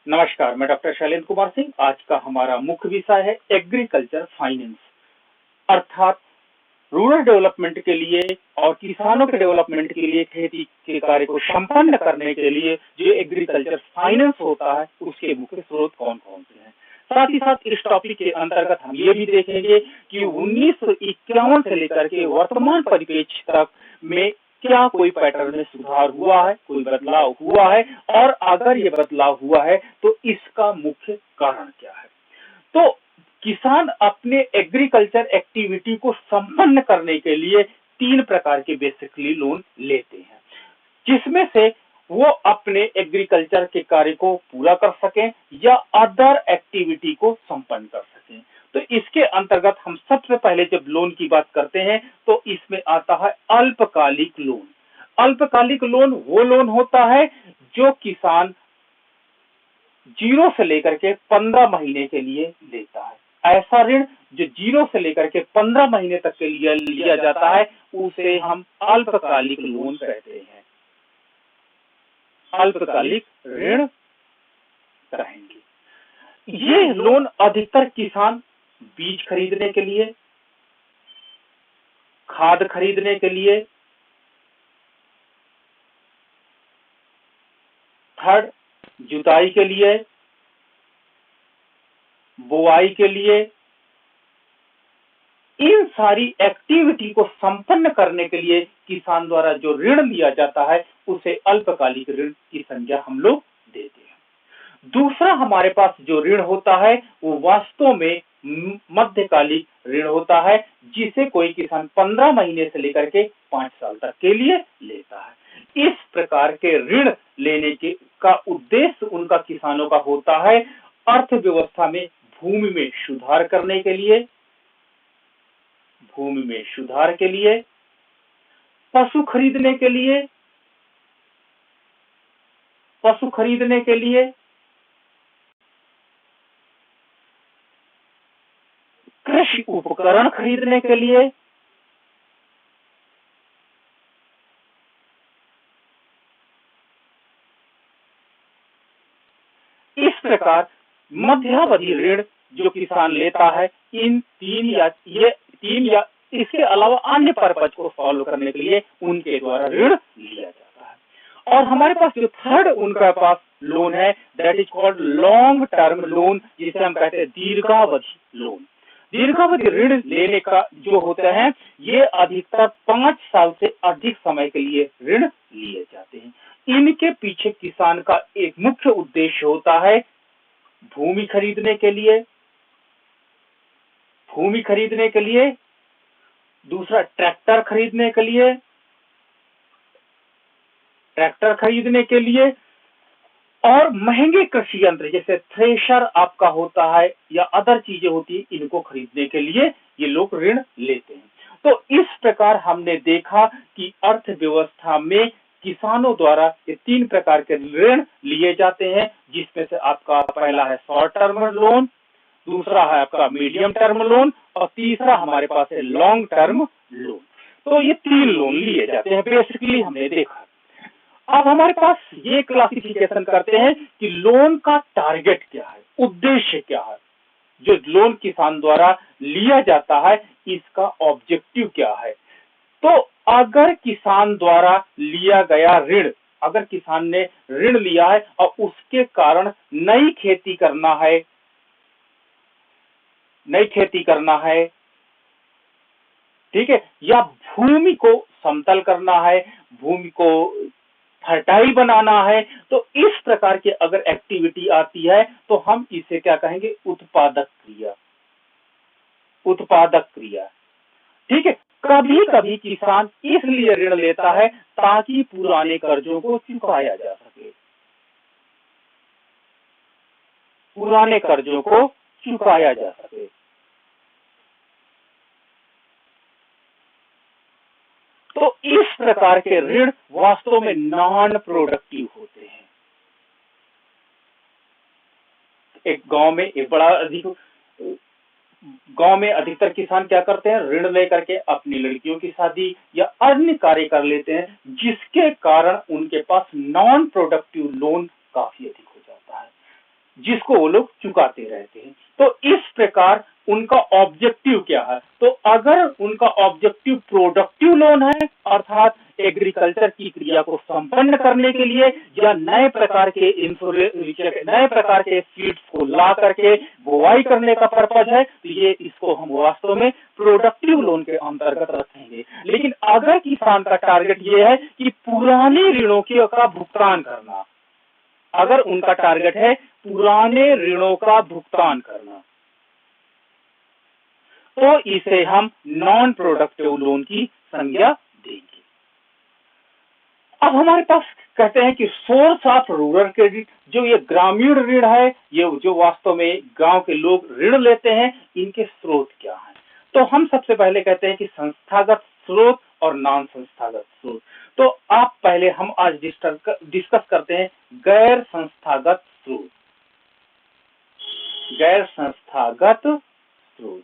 नमस्कार, मैं डॉक्टर शैलेंद्र कुमार सिंह। आज का हमारा मुख्य विषय है एग्रीकल्चर फाइनेंस, अर्थात रूरल डेवलपमेंट के लिए और किसानों के डेवलपमेंट के लिए खेती के कार्य को संपन्न करने के लिए जो एग्रीकल्चर फाइनेंस होता है उसके मुख्य स्रोत कौन कौन से हैं। साथ ही साथ इस टॉपिक के अंतर्गत हम ये भी देखेंगे कि 1951 से लेकर के वर्तमान परिप्रेक्ष्य तक में क्या कोई पैटर्न में सुधार हुआ है, कोई बदलाव हुआ है, और अगर ये बदलाव हुआ है तो इसका मुख्य कारण क्या है। तो किसान अपने एग्रीकल्चर एक्टिविटी को संपन्न करने के लिए 3 प्रकार के बेसिकली लोन लेते हैं, जिसमें से वो अपने एग्रीकल्चर के कार्य को पूरा कर सकें या अदर एक्टिविटी को संपन्न कर सकें। तो इसके अंतर्गत हम सबसे पहले जब लोन की बात करते हैं तो इसमें आता है अल्पकालिक लोन। अल्पकालिक लोन वो लोन होता है जो किसान 0 से लेकर के 15 महीने के लिए लेता है। ऐसा ऋण जो 0 से लेकर के 15 महीने तक के लिए लिया जाता है उसे हम अल्पकालिक लोन कहते हैं, अल्पकालिक ऋण कहेंगे। ये लोन अधिकतर किसान बीज खरीदने के लिए, खाद खरीदने के लिए, थर्ड जुताई के लिए, बुआई के लिए, इन सारी एक्टिविटी को संपन्न करने के लिए किसान द्वारा जो ऋण लिया जाता है उसे अल्पकालिक ऋण की संज्ञा हम लोग देते हैं। दूसरा हमारे पास जो ऋण होता है वो वास्तव में मध्यकालिक ऋण होता है, जिसे कोई किसान 15 महीने से लेकर के 5 साल तक के लिए लेता है। इस प्रकार के ऋण लेने के का उद्देश्य उनका किसानों का होता है अर्थव्यवस्था में भूमि में सुधार करने के लिए, भूमि में सुधार के लिए, पशु खरीदने के लिए, कृषि उपकरण खरीदने के लिए, इस प्रकार मध्यावधि ऋण जो किसान लेता है इन तीन या इसके अलावा अन्य पर्पज को फॉलो करने के लिए उनके द्वारा ऋण लिया जाता है। और हमारे पास जो थर्ड उनका पास लोन है that is called long term loan, जिसे हम कहते हैं दीर्घावधि लोन। दीर्घावधि ऋण लेने का जो होते हैं ये अधिकतर 5 साल से अधिक समय के लिए ऋण लिए जाते हैं। इनके पीछे किसान का एक मुख्य उद्देश्य होता है भूमि खरीदने के लिए, दूसरा ट्रैक्टर खरीदने के लिए, और महंगे कृषि यंत्र जैसे थ्रेशर आपका होता है या अदर चीजें होती है, इनको खरीदने के लिए ये लोग ऋण लेते हैं। तो इस प्रकार हमने देखा कि अर्थव्यवस्था में किसानों द्वारा ये 3 प्रकार के ऋण लिए जाते हैं, जिसमें से आपका पहला है शॉर्ट टर्म लोन, दूसरा है आपका मीडियम टर्म लोन, और तीसरा हमारे पास है लॉन्ग टर्म लोन। तो ये 3 लोन लिए जाते हैं बेसिकली हमने देखा। अब हमारे पास ये क्लासिफिकेशन करते हैं कि लोन का टारगेट क्या है, उद्देश्य क्या है, जो लोन किसान द्वारा लिया जाता है इसका ऑब्जेक्टिव क्या है। तो अगर किसान द्वारा लिया गया ऋण, अगर किसान ने ऋण लिया है और उसके कारण नई खेती करना है, ठीक है, या भूमि को समतल करना है, भूमि को फर्टाइल बनाना है, तो इस प्रकार की अगर एक्टिविटी आती है तो हम इसे क्या कहेंगे, उत्पादक क्रिया। ठीक है, कभी कभी किसान इसलिए ऋण लेता है ताकि पुराने कर्जों को चुकाया जा सके, तो इस प्रकार के ऋण वास्तव में नॉन प्रोडक्टिव होते हैं। एक गांव में अधिकतर किसान क्या करते हैं, ऋण लेकर के अपनी लड़कियों की शादी या अन्य कार्य कर लेते हैं, जिसके कारण उनके पास नॉन प्रोडक्टिव लोन काफी अधिक हो जाता है। जिसको वो लोग चुकाते रहते हैं। तो इस प्रकार उनका ऑब्जेक्टिव क्या है? तो अगर उनका ऑब्जेक्टिव प्रोडक्टिव लोन है, अर्थात एग्रीकल्चर की क्रिया को संपन्न करने के लिए या नए प्रकार के सीड्स को ला करके बुआई करने का पर्पज है, तो ये इसको हम वास्तव में प्रोडक्टिव लोन के अंतर्गत रखेंगे। लेकिन अगर किसान का टारगेट ये है कि पुराने ऋणों का भुगतान करना, अगर उनका टारगेट है पुराने ऋणों का भुगतान करना, तो इसे हम नॉन प्रोडक्टिव लोन की संज्ञा देंगे। अब हमारे पास कहते हैं कि सोर्स ऑफ रूरल क्रेडिट, जो ये ग्रामीण ऋण है, ये जो वास्तव में गांव के लोग ऋण लेते हैं, इनके स्रोत क्या हैं? तो हम सबसे पहले कहते हैं कि संस्थागत स्रोत और नॉन संस्थागत स्रोत। तो आप पहले हम आज डिस्कस करते हैं गैर संस्थागत स्रोत। गैर संस्थागत स्रोत,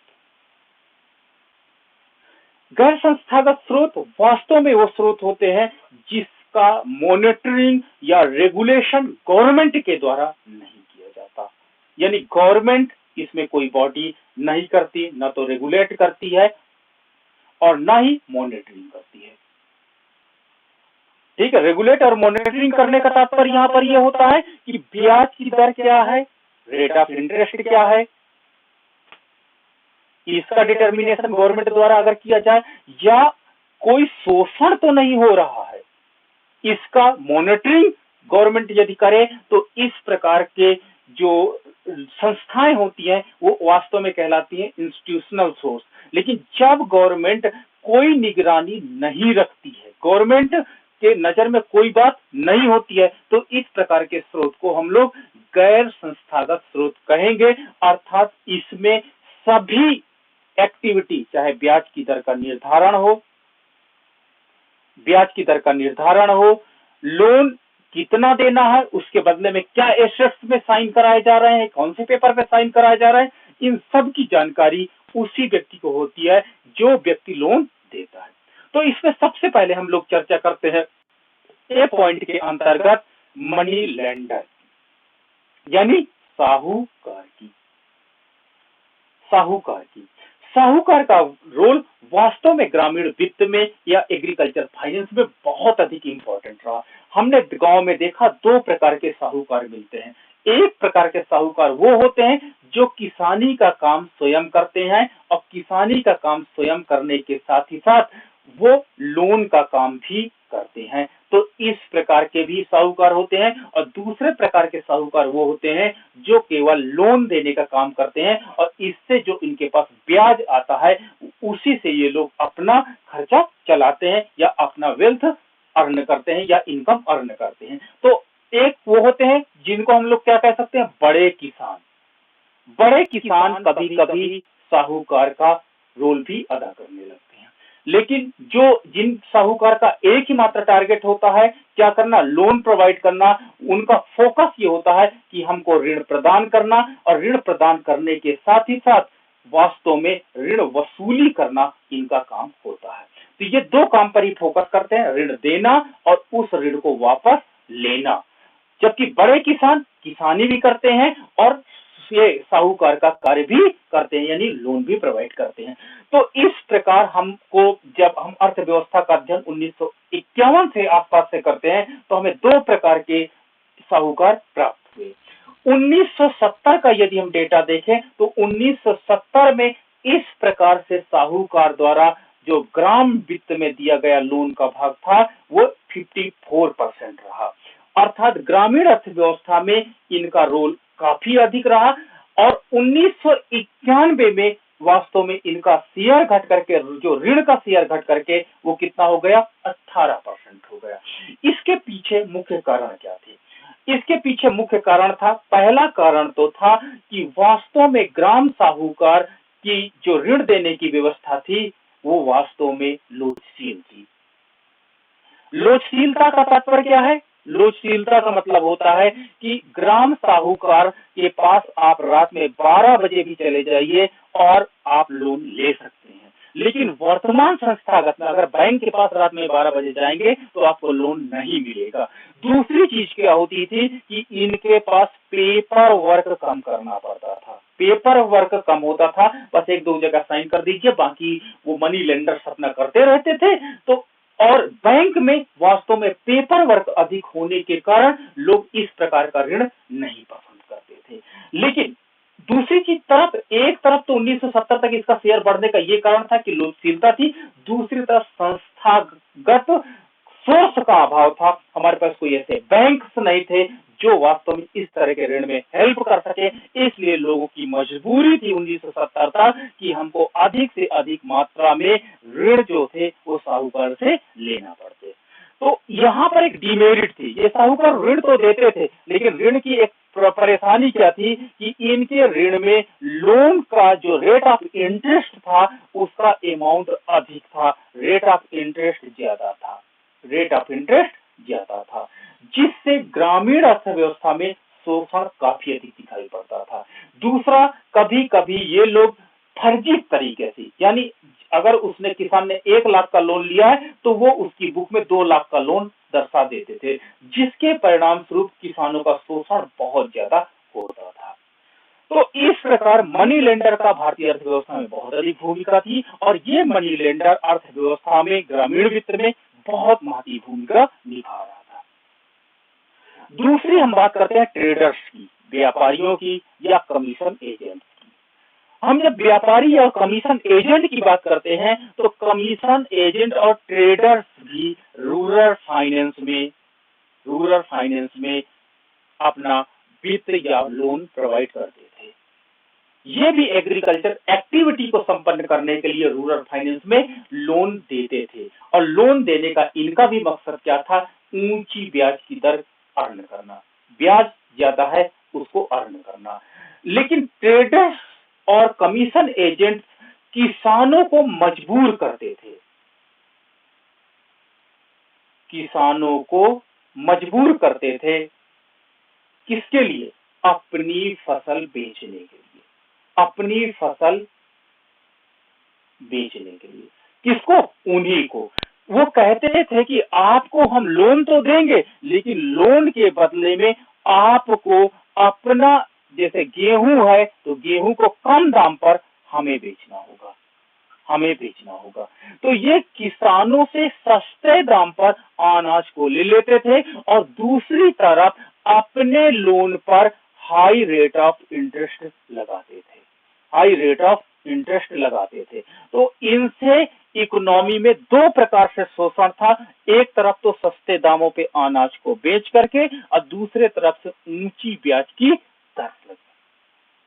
गैर संस्थागत स्रोत वास्तव में वो स्रोत होते हैं जिसका मॉनिटरिंग या रेगुलेशन गवर्नमेंट के द्वारा नहीं किया जाता, यानी गवर्नमेंट इसमें कोई बॉडी नहीं करती, न तो रेगुलेट करती है और न ही मॉनिटरिंग करती है। ठीक है, रेगुलेट और मॉनिटरिंग करने का तात्पर्य यहाँ पर यह होता है कि ब्याज की दर क्या है, रेट ऑफ इंटरेस्ट क्या है, इसका डिटर्मिनेशन गवर्नमेंट द्वारा अगर किया जाए, या कोई शोषण तो नहीं हो रहा है, इसका मॉनिटरिंग गवर्नमेंट यदि करे, तो इस प्रकार के जो संस्थाएं होती हैं वो वास्तव में कहलाती हैं इंस्टीट्यूशनल सोर्स। लेकिन जब गवर्नमेंट कोई निगरानी नहीं रखती है, गवर्नमेंट के नजर में कोई बात नहीं होती है, तो इस प्रकार के स्रोत को हम लोग गैर संस्थागत स्रोत कहेंगे। अर्थात इसमें सभी एक्टिविटी, चाहे ब्याज की दर का निर्धारण हो, लोन कितना देना है, उसके बदले में क्या एसेट्स में साइन कराए जा रहे हैं, कौन से पेपर पे साइन कराए जा रहे हैं, इन सब की जानकारी उसी व्यक्ति को होती है जो व्यक्ति लोन देता है। तो इसमें सबसे पहले हम लोग चर्चा करते हैं ए पॉइंट के अंतर्गत मनी लेंडर, यानी साहूकार का रोल वास्तव में ग्रामीण वित्त में या एग्रीकल्चर फाइनेंस में बहुत अधिक इंपॉर्टेंट रहा। हमने गांव में देखा दो प्रकार के साहूकार मिलते हैं। एक प्रकार के साहूकार वो होते हैं जो किसानी का काम स्वयं करते हैं, और किसानी का काम स्वयं करने के साथ ही साथ वो लोन का काम भी करते हैं। तो इस प्रकार के भी साहूकार होते हैं। और दूसरे प्रकार के साहूकार वो होते हैं जो केवल लोन देने का काम करते हैं, और इससे जो इनके पास ब्याज आता है उसी से ये लोग अपना खर्चा चलाते हैं या अपना वेल्थ अर्न करते हैं या इनकम अर्न करते हैं। तो एक वो होते हैं जिनको हम लोग क्या कह सकते हैं, बड़े किसान कभी कभी साहूकार का रोल भी अदा करने लगते हैं। लेकिन जिन साहूकार का एक ही मात्र टारगेट होता है क्या करना, लोन प्रोवाइड करना, उनका फोकस ये होता है कि हमको ऋण प्रदान करना, और ऋण प्रदान करने के साथ ही साथ वास्तव में ऋण वसूली करना इनका काम होता है। तो ये दो काम पर ही फोकस करते हैं, ऋण देना और उस ऋण को वापस लेना। जबकि बड़े किसान किसानी भी करते हैं और ये साहूकार का कार्य भी करते हैं, यानी लोन भी प्रोवाइड करते हैं। तो इस प्रकार हमको जब हम अर्थव्यवस्था का अध्ययन 1951 से आसपास से करते हैं तो हमें दो प्रकार के साहूकार प्राप्त हुए। 1970 का यदि हम डेटा देखें तो 1970 में इस प्रकार से साहूकार द्वारा जो ग्राम वित्त में दिया गया लोन का भाग था वो 54% रहा। अर्थात ग्रामीण अर्थव्यवस्था में इनका रोल काफी अधिक रहा। और 1991 में वास्तव में इनका शेयर घट करके, जो ऋण का शेयर घट करके वो कितना हो गया, 18% हो गया। इसके पीछे मुख्य कारण क्या थे? इसके पीछे मुख्य कारण था, पहला कारण तो था कि वास्तव में ग्राम साहूकार की जो ऋण देने की व्यवस्था थी वो वास्तव में लोचशील थी। लोचशीलता का तात्पर्य क्या है? लोचशीलता का मतलब होता है कि ग्राम साहूकार के पास आप रात में 12 बजे भी चले जाइए और आप लोन ले सकते हैं, लेकिन वर्तमान संस्थागत में अगर बैंक के पास रात में 12 बजे जाएंगे तो आपको लोन नहीं मिलेगा। दूसरी चीज क्या होती थी कि इनके पास पेपर वर्क कम करना पड़ता था, पेपर वर्क कम होता था, बस एक दो जगह साइन कर दीजिए, बाकी वो मनी लेंडर्स अपना करते रहते थे। तो और बैंक में वास्तव में पेपर वर्क अधिक होने के कारण लोग इस प्रकार का ऋण नहीं पसंद करते थे। लेकिन दूसरी चीज तरफ, एक तरफ तो 1970 तक इसका शेयर बढ़ने का ये कारण था कि लोकशीलता थी, दूसरी तरफ संस्थागत सोर्स का अभाव था। हमारे पास कोई ऐसे बैंक्स नहीं थे जो वास्तव में इस तरह के ऋण में हेल्प कर सके, इसलिए लोगों की मजबूरी थी 1970 तक कि हमको अधिक से अधिक मात्रा में ऋण जो थे वो साहूकार से लेना पड़ते। तो यहाँ पर एक डिमेरिट थी, ये साहूकार ऋण तो देते थे, लेकिन ऋण की एक परेशानी क्या थी कि इनके ऋण में लोन का जो रेट ऑफ इंटरेस्ट था उसका अमाउंट अधिक था, रेट ऑफ इंटरेस्ट ज्यादा था, रेट ऑफ इंटरेस्ट ज्यादा था, जिससे ग्रामीण अर्थव्यवस्था में शोषण काफी अधिक दिखाई पड़ता था। दूसरा, कभी कभी ये लोग फर्जी तरीके से, यानी अगर उसने किसान ने 1 लाख का लोन लिया है तो वो उसकी बुक में 2 लाख का लोन दर्शा देते थे, जिसके परिणाम स्वरूप किसानों का शोषण बहुत ज्यादा होता था। तो इस प्रकार मनी लेंडर का भारतीय अर्थव्यवस्था में बहुत अधिक भूमिका थी और ये मनी लेंडर अर्थव्यवस्था में, ग्रामीण वित्त में बहुत महत्वपूर्ण भूमिका निभा रहा था। दूसरी हम बात करते हैं ट्रेडर्स की, व्यापारियों की या कमीशन एजेंट की। हम जब व्यापारी और कमीशन एजेंट की बात करते हैं तो कमीशन एजेंट और ट्रेडर्स भी रूरल फाइनेंस में अपना वित्त या लोन प्रोवाइड करते थे। ये भी एग्रीकल्चर एक्टिविटी को संपन्न करने के लिए रूरल फाइनेंस में लोन देते थे और लोन देने का इनका भी मकसद क्या था, ऊंची ब्याज की दर अर्न करना, ब्याज ज्यादा है उसको अर्न करना। लेकिन ट्रेडर्स और कमीशन एजेंट किसानों को मजबूर करते थे, किसानों को मजबूर करते थे किसके लिए, अपनी फसल बेचने के लिए, अपनी फसल बेचने के लिए। किसको, उन्हीं को। वो कहते थे कि आपको हम लोन तो देंगे लेकिन लोन के बदले में आपको अपना, जैसे गेहूं है तो गेहूं को कम दाम पर हमें बेचना होगा, हमें बेचना होगा। तो ये किसानों से सस्ते दाम पर अनाज को ले लेते थे और दूसरी तरफ अपने लोन पर हाई रेट ऑफ इंटरेस्ट लगाते थे, हाई रेट ऑफ इंटरेस्ट लगाते थे। तो इनसे इकोनॉमी में दो प्रकार से शोषण था, एक तरफ तो सस्ते दामों पे अनाज को बेच करके और दूसरे तरफ से ऊंची ब्याज की दर लगी।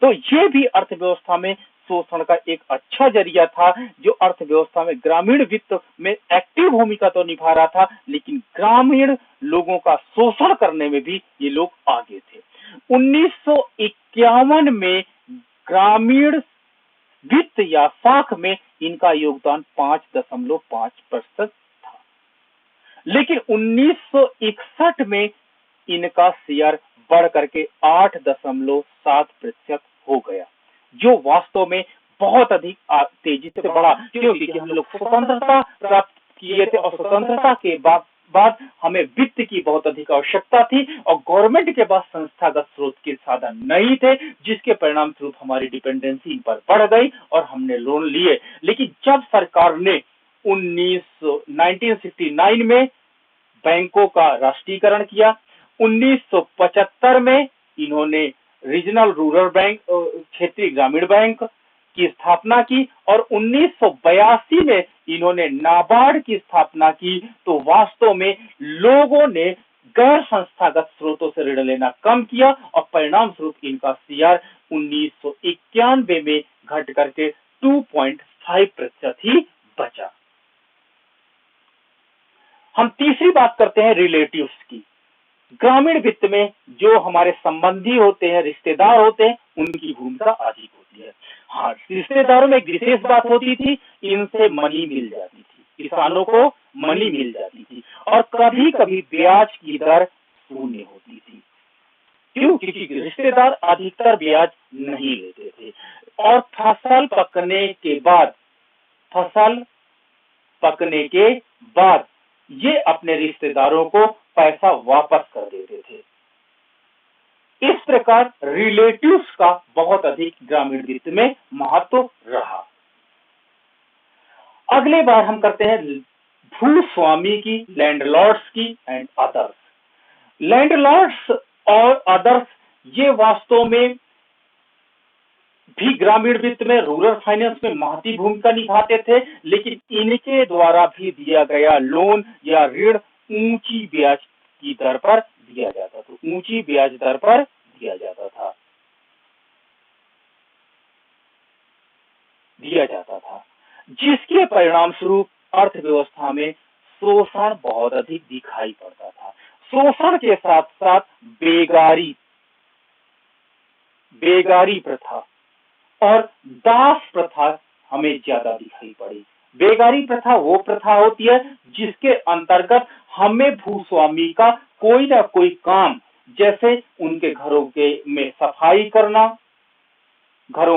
तो ये भी अर्थव्यवस्था में शोषण का एक अच्छा जरिया था, जो अर्थव्यवस्था में ग्रामीण वित्त में एक्टिव भूमिका तो निभा रहा था, लेकिन ग्रामीण लोगों का शोषण करने में भी ये लोग आगे थे। 1951 में ग्रामीण वित्त या साख में इनका योगदान 5.5% था, लेकिन 1961 में इनका शेयर बढ़ करके 8.7% हो गया, जो वास्तव में बहुत अधिक तेजी से बढ़ा, क्योंकि हम लोग स्वतंत्रता प्राप्त किए थे और स्वतंत्रता के बाद हमें वित्त की बहुत अधिक आवश्यकता थी और गवर्नमेंट के पास संस्थागत स्रोत के साधन नहीं थे, जिसके परिणाम स्वरूप हमारी डिपेंडेंसी इन पर बढ़ गई और हमने लोन लिए। लेकिन जब सरकार ने 1969 में बैंकों का राष्ट्रीयकरण किया, 1975 में इन्होंने रीजनल रूरल बैंक, क्षेत्रीय ग्रामीण बैंक की स्थापना की और 1982 में इन्होंने नाबार्ड की स्थापना की, तो वास्तव में लोगों ने गैर संस्थागत स्रोतों से ऋण लेना कम किया और परिणाम स्वरूप इनका शेयर 1991 में घट करके 2.5% ही बचा। हम तीसरी बात करते हैं रिलेटिव्स की। ग्रामीण वित्त में जो हमारे संबंधी होते हैं, रिश्तेदार होते हैं, उनकी भूमिका अधिक होती है। हाँ, रिश्तेदारों में एक विशेष बात होती थी, इनसे मनी मिल जाती थी, किसानों को मनी मिल जाती थी और कभी कभी ब्याज की दर शून्य होती थी। क्यों? क्योंकि रिश्तेदार अधिकतर ब्याज नहीं लेते थे और फसल पकने के बाद फसल पकने के बाद ये अपने रिश्तेदारों को पैसा वापस कर देते थे। इस प्रकार रिलेटिव्स का बहुत अधिक ग्रामीण वित्त में महत्व रहा। अगले बार हम करते हैं भूस्वामी की, लैंडलॉर्ड्स की एंड अदर्स। लैंडलॉर्ड्स और अदर्स ये वास्तव में भी ग्रामीण वित्त में, रूरल फाइनेंस में महत्वपूर्ण भूमिका निभाते थे, लेकिन इनके द्वारा भी दिया गया लोन या ऋण ऊंची ब्याज की दर पर दिया जाता था, ऊंची ब्याज दर पर दिया जाता था, जिसके परिणाम स्वरूप अर्थव्यवस्था में शोषण बहुत अधिक दिखाई पड़ता था। शोषण के साथ साथ बेगारी प्रथा और दास प्रथा हमें ज्यादा दिखाई पड़ी। बेगारी प्रथा वो प्रथा होती है जिसके अंतर्गत हमें भूस्वामी का कोई ना कोई काम, जैसे उनके घरों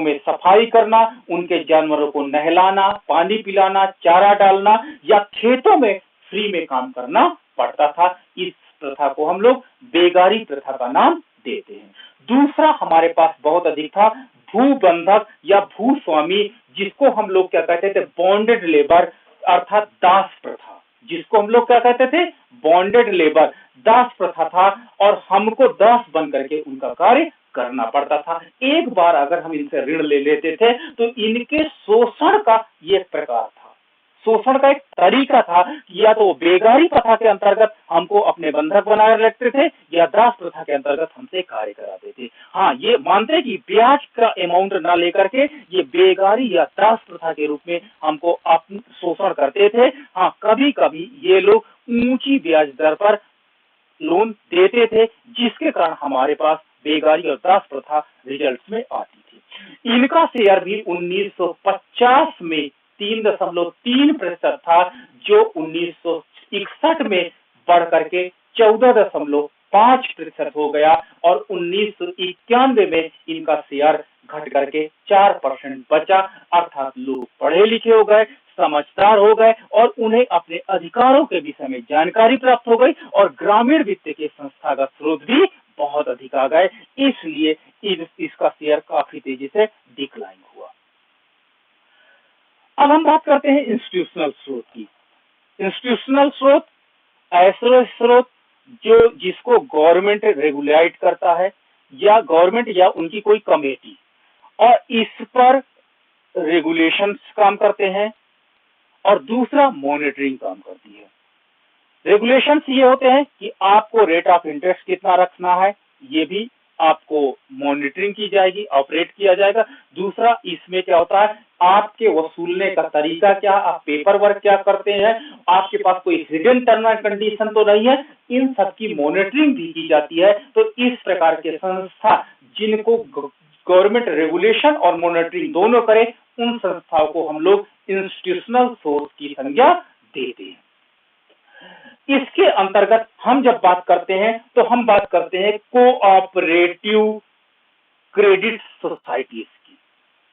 में सफाई करना, उनके जानवरों को नहलाना, पानी पिलाना, चारा डालना या खेतों में फ्री में काम करना पड़ता था। इस प्रथा को हम लोग बेगारी प्रथा का नाम देते हैं। दूसरा हमारे पास बहुत अधिक था भूबंधक या भूस्वामी, जिसको हम लोग क्या कहते थे, बॉन्डेड लेबर अर्थात दास प्रथा, जिसको हम लोग क्या कहते थे, बॉन्डेड लेबर, दास प्रथा था, और हमको दास बन करके उनका कार्य करना पड़ता था। एक बार अगर हम इनसे ऋण ले लेते थे तो इनके शोषण का ये प्रकार था, शोषण का एक तरीका था कि या तो बेगारी प्रथा के अंतर्गत हमको अपने बंधक बनाए रखते थे या दास प्रथा के अंतर्गत हमसे कार्य कराते थे। हाँ, ये मानते कि ब्याज का अमाउंट ना लेकर के ये बेगारी या दास प्रथा के रूप में हमको अपना शोषण करते थे। हाँ, कभी कभी ये लोग ऊंची ब्याज दर पर लोन देते थे, जिसके कारण हमारे पास बेगारी और दास प्रथा रिजल्ट में आती थी। इनका शेयर भी 1950 में 3.3% था, जो 1961 में बढ़ करके 14.5% हो गया, और 1991 में इनका शेयर घट करके 4% बचा। अर्थात लोग पढ़े लिखे हो गए, समझदार हो गए, और उन्हें अपने अधिकारों के विषय में जानकारी प्राप्त हो गई, और ग्रामीण वित्त के संस्थागत स्रोत भी बहुत अधिक आ गए। इसलिए इसका शेयर काफी तेजी से डिक्लाइन हुआ। अब हम बात करते हैं इंस्टीट्यूशनल स्रोत की। इंस्टीट्यूशनल स्रोत ऐसे स्रोत जिसको गवर्नमेंट रेगुलेट करता है, या गवर्नमेंट या उनकी कोई कमेटी, और इस पर रेगुलेशंस काम करते हैं, और दूसरा मॉनिटरिंग काम करती है। रेगुलेशंस ये होते हैं कि आपको रेट ऑफ इंटरेस्ट कितना रखना है, ये भी आपको मॉनिटरिंग की जाएगी, ऑपरेट किया जाएगा। दूसरा, इसमें क्या होता है, आपके वसूलने का तरीका क्या, आप पेपर वर्क क्या करते हैं, आपके पास कोई हिडन टर्म एंड कंडीशन तो नहीं है, इन सब की मॉनिटरिंग भी की जाती है। तो इस प्रकार के संस्था जिनको गवर्नमेंट रेगुलेशन और मॉनिटरिंग दोनों करे, उन संस्थाओं को हम लोग इंस्टीट्यूशनल सोर्स की संज्ञा देते हैं। इसके अंतर्गत हम जब बात करते हैं तो हम बात करते हैं कोऑपरेटिव क्रेडिट सोसाइटीज की।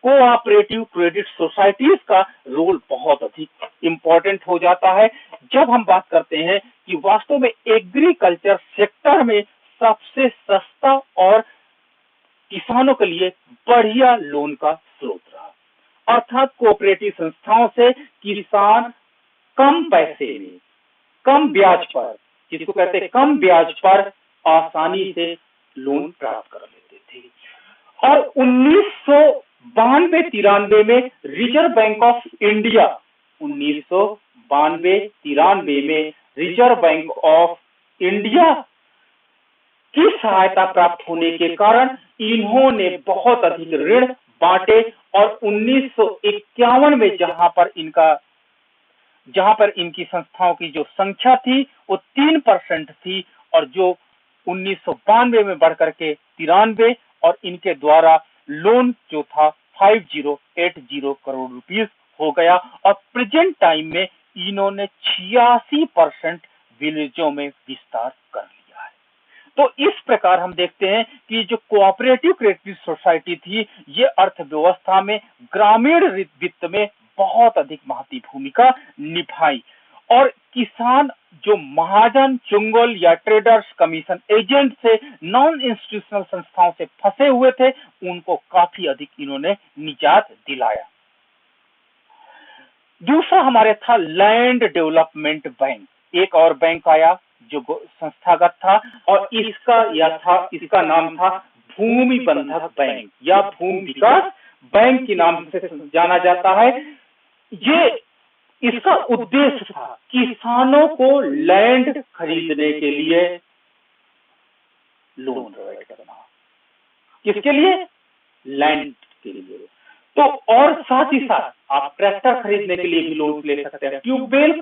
कोऑपरेटिव क्रेडिट सोसाइटीज का रोल बहुत अधिक इंपॉर्टेंट हो जाता है जब हम बात करते हैं कि वास्तव में एग्रीकल्चर सेक्टर में सबसे सस्ता और किसानों के लिए बढ़िया लोन का स्रोत रहा। अर्थात कोऑपरेटिव संस्थाओं से किसान कम पैसे में, कम ब्याज पर, जिसको कहते हैं कम ब्याज पर, आसानी से लोन प्राप्त कर लेते थे। और 1992-93 में रिजर्व बैंक ऑफ इंडिया, 1992-93 में रिजर्व बैंक ऑफ इंडिया की सहायता प्राप्त होने के कारण इन्होंने बहुत अधिक ऋण बांटे, और 1951 में जहां पर इनकी संस्थाओं की जो संख्या थी वो 3% थी, और जो 1992 में बढ़कर के 93, और इनके द्वारा लोन जो था 5080 करोड़ रुपीस हो गया। और प्रेजेंट टाइम में इन्होंने 86% विलेजों में विस्तार कर लिया है। तो इस प्रकार हम देखते हैं कि जो कोऑपरेटिव क्रेडिट सोसाइटी थी, ये अर्थव्यवस्था में, ग्रामीण वित्त में बहुत अधिक महती भूमिका निभाई। और किसान जो महाजन, चुंगल या ट्रेडर्स, कमीशन एजेंट से, नॉन इंस्टीट्यूशनल संस्थाओं से फंसे हुए थे, उनको काफी अधिक इन्होंने निजात दिलाया। दूसरा हमारे था लैंड डेवलपमेंट बैंक। एक और बैंक आया जो संस्थागत था, और इसका नाम था भूमि बंधक बैंक या भूमि विकास बैंक के नाम से जाना जाता है। ये इसका उद्देश्य था किसानों को लैंड खरीदने के लिए लोन प्रोवाइड करना। किसके लिए? लैंड के लिए। तो और साथ ही साथ आप ट्रैक्टर खरीदने के लिए भी लोन ले सकते हैं, ट्यूबवेल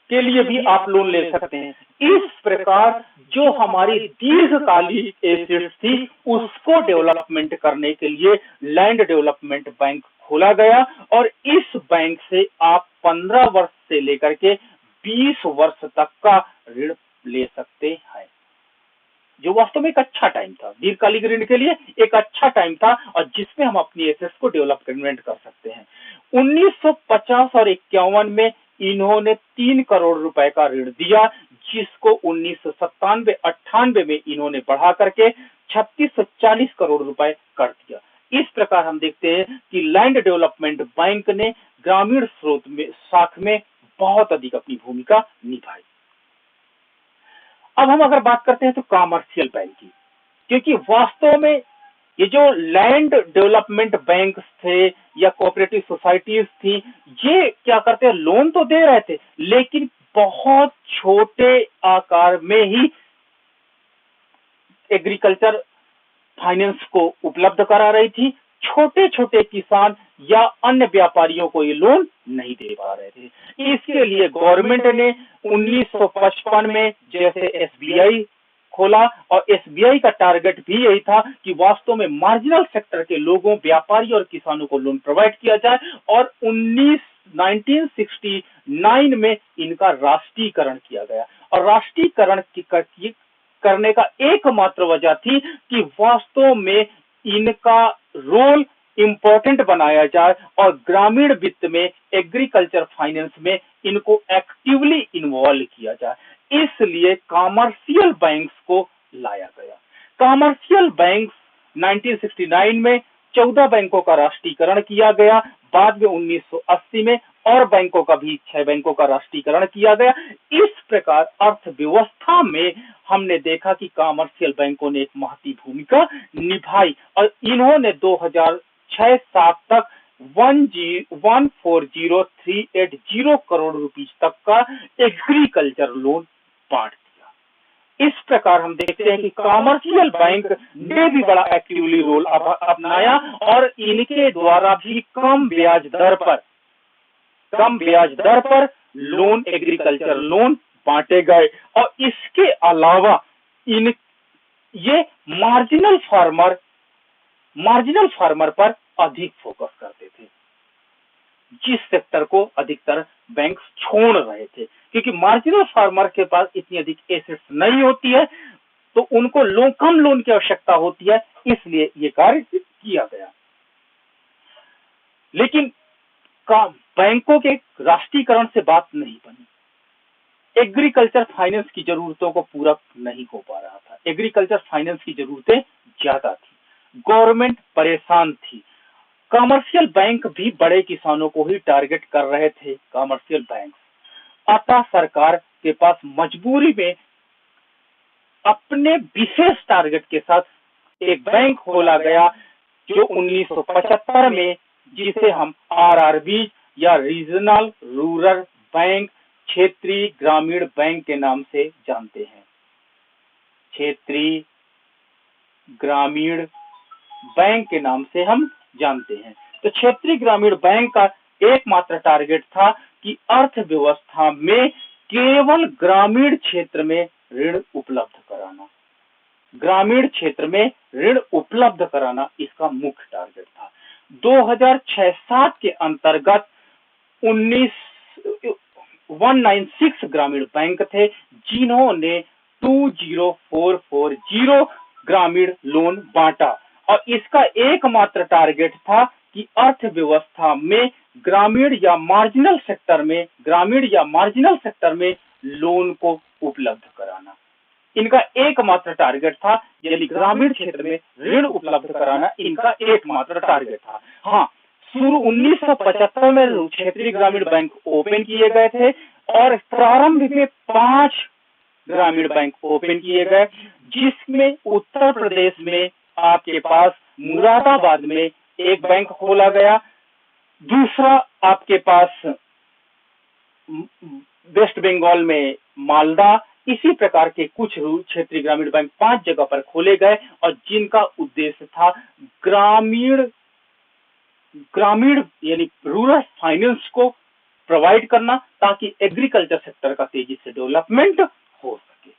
के लिए भी आप लोन ले सकते हैं। इस प्रकार जो हमारी दीर्घकालिक एसेट्स थी उसको डेवलपमेंट करने के लिए लैंड डेवलपमेंट बैंक खोला गया, और इस बैंक से आप 15 वर्ष से लेकर के 20 वर्ष तक का ऋण ले सकते हैं, जो वास्तव में एक अच्छा टाइम था। दीर्घकालिक ऋण के लिए एक अच्छा टाइम था, और जिसमें हम अपनी एसेट्स को डेवलपमेंट कर सकते हैं। 1950 और 51 में इन्होंने 3 करोड़ रुपए का ऋण दिया, जिसको 1997-98 में इन्होंने बढ़ा करके 3640 करोड़ रुपए कर दिया। इस प्रकार हम देखते हैं कि लैंड डेवलपमेंट बैंक ने ग्रामीण स्रोत में शाख में बहुत अधिक अपनी भूमिका निभाई। अब हम अगर बात करते हैं तो कॉमर्शियल बैंक की, क्योंकि वास्तव में ये जो लैंड डेवलपमेंट बैंक थे या कोऑपरेटिव सोसाइटीज थी, ये क्या करते हैं, लोन तो दे रहे थे लेकिन बहुत छोटे आकार में ही एग्रीकल्चर फाइनेंस को उपलब्ध करा रही थी। छोटे छोटे किसान या अन्य व्यापारियों को ये लोन नहीं दे पा रहे थे। इसके लिए गवर्नमेंट ने 1955 में जैसे एसबीआई खोला, और एसबीआई का टारगेट भी यही था कि वास्तव में मार्जिनल सेक्टर के लोगों, व्यापारी और किसानों को लोन प्रोवाइड किया जाए, और 1969 में इनका राष्ट्रीयकरण किया गया। और राष्ट्रीयकरण करने का एकमात्र वजह थी कि वास्तव में इनका रोल इंपॉर्टेंट बनाया जाए और ग्रामीण वित्त में, एग्रीकल्चर फाइनेंस में इनको एक्टिवली इन्वॉल्व किया जाए। इसलिए कॉमर्शियल बैंक्स को लाया गया। कॉमर्शियल बैंक्स 1969 में 14 बैंकों का राष्ट्रीयकरण किया गया। बाद में 1980 में और बैंकों का भी 6 बैंकों का राष्ट्रीयकरण किया गया। इस प्रकार अर्थव्यवस्था में हमने देखा कि कॉमर्शियल बैंकों ने एक महती भूमिका निभाई, और इन्होंने 2006-7 तक 140,380 करोड़ रुपीस तक का एग्रीकल्चर लोन बांट दिया। इस प्रकार हम देखते हैं कि कॉमर्शियल बैंक ने भी बड़ा एक्टिवली रोल अपनाया, और इनके द्वारा भी कम ब्याज दर पर लोन, एग्रीकल्चर लोन बांटे गए। और इसके अलावा ये मार्जिनल फार्मर पर अधिक फोकस करते थे, जिस सेक्टर को अधिकतर बैंक छोड़ रहे थे, क्योंकि मार्जिनल फार्मर के पास इतनी अधिक एसेट्स नहीं होती है, तो उनको कम लोन की आवश्यकता होती है, इसलिए ये कार्य किया गया। लेकिन बैंकों के राष्ट्रीयकरण से बात नहीं बनी। एग्रीकल्चर फाइनेंस की जरूरतों को पूरा नहीं हो पा रहा था। एग्रीकल्चर फाइनेंस की जरूरतें ज्यादा थी, गवर्नमेंट परेशान थी। कमर्शियल बैंक भी बड़े किसानों को ही टारगेट कर रहे थे, कमर्शियल बैंक। अतः सरकार के पास मजबूरी में अपने विशेष टारगेट के साथ एक बैंक खोला गया, जो 1975 में, जिसे हम आरआरबी या रीजनल रूरल बैंक, क्षेत्रीय ग्रामीण बैंक के नाम से जानते हैं। क्षेत्रीय ग्रामीण बैंक के नाम से हम जानते हैं। तो क्षेत्रीय ग्रामीण बैंक का एकमात्र टारगेट था कि अर्थव्यवस्था में केवल ग्रामीण क्षेत्र में ऋण उपलब्ध कराना। ग्रामीण क्षेत्र में ऋण उपलब्ध कराना इसका मुख्य टारगेट था। 2006-7 के अंतर्गत 196 ग्रामीण बैंक थे, जिन्होंने 20440 ग्रामीण लोन बांटा, और इसका एकमात्र टारगेट था कि अर्थव्यवस्था में ग्रामीण या मार्जिनल सेक्टर में लोन को उपलब्ध कराना इनका एकमात्र टारगेट था। यानी ग्रामीण क्षेत्र में ऋण उपलब्ध कराना इनका एकमात्र टारगेट था। हाँ, शुरू 1975 में क्षेत्रीय ग्रामीण बैंक ओपन किए गए थे और प्रारंभ में 5 ग्रामीण बैंक ओपन किए गए, जिसमें उत्तर प्रदेश में आपके पास मुरादाबाद में एक बैंक खोला गया, दूसरा आपके पास वेस्ट बंगाल में मालदा, इसी प्रकार के कुछ क्षेत्रीय ग्रामीण बैंक 5 जगह पर खोले गए और जिनका उद्देश्य था ग्रामीण यानी रूरल फाइनेंस को प्रोवाइड करना, ताकि एग्रीकल्चर सेक्टर का तेजी से डेवलपमेंट हो सके।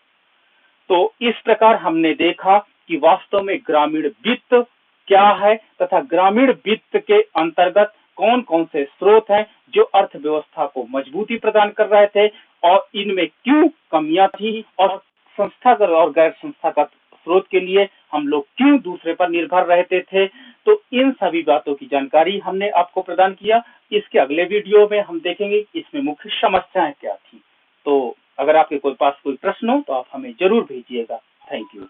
तो इस प्रकार हमने देखा कि वास्तव में ग्रामीण वित्त क्या है तथा ग्रामीण वित्त के अंतर्गत कौन कौन से स्रोत हैं जो अर्थव्यवस्था को मजबूती प्रदान कर रहे थे और इनमें क्यों कमियां थी, और संस्थागत और गैर संस्थागत स्रोत के लिए हम लोग क्यों दूसरे पर निर्भर रहते थे। तो इन सभी बातों की जानकारी हमने आपको प्रदान किया। इसके अगले वीडियो में हम देखेंगे इसमें मुख्य समस्याएं क्या थी। तो अगर आपके पास कोई प्रश्न हो तो आप हमें जरूर भेजिएगा। Thank you.